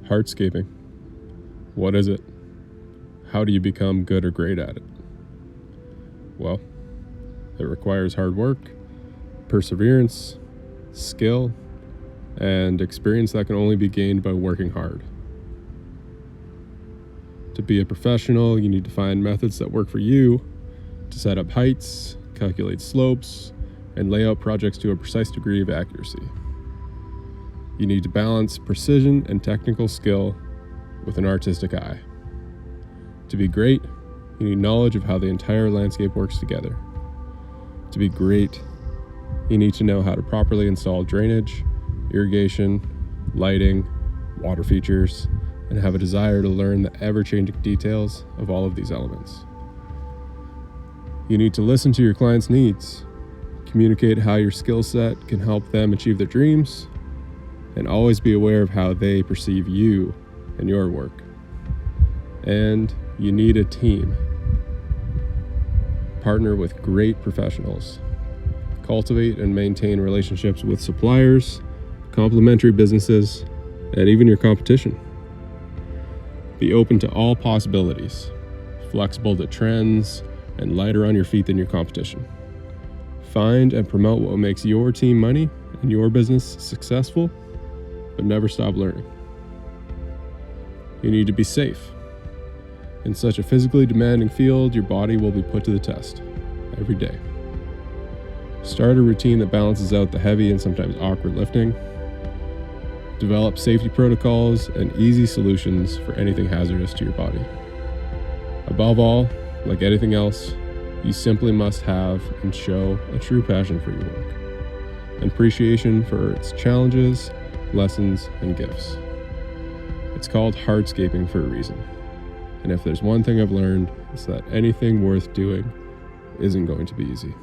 Hardscaping. What is it? How do you become good or great at it? Well, it requires hard work, perseverance, skill, and experience that can only be gained by working hard. To be a professional, you need to find methods that work for you to set up heights, calculate slopes, and lay out projects to a precise degree of accuracy. You need to balance precision and technical skill with an artistic eye. To be great, you need knowledge of how the entire landscape works together. To be great, you need to know how to properly install drainage, irrigation, lighting, water features, and have a desire to learn the ever-changing details of all of these elements. You need to listen to your clients' needs, communicate how your skill set can help them achieve their dreams, and always be aware of how they perceive you and your work. And you need a team. Partner with great professionals. Cultivate and maintain relationships with suppliers, complementary businesses, and even your competition. Be open to all possibilities, flexible to trends, and lighter on your feet than your competition. Find and promote what makes your team money and your business successful, but never stop learning. You need to be safe. In such a physically demanding field, your body will be put to the test every day. Start a routine that balances out the heavy and sometimes awkward lifting. Develop safety protocols and easy solutions for anything hazardous to your body. Above all, like anything else, you simply must have and show a true passion for your work, an appreciation for its challenges, lessons, and gifts. It's called hardscaping for a reason. And if there's one thing I've learned, it's that anything worth doing isn't going to be easy.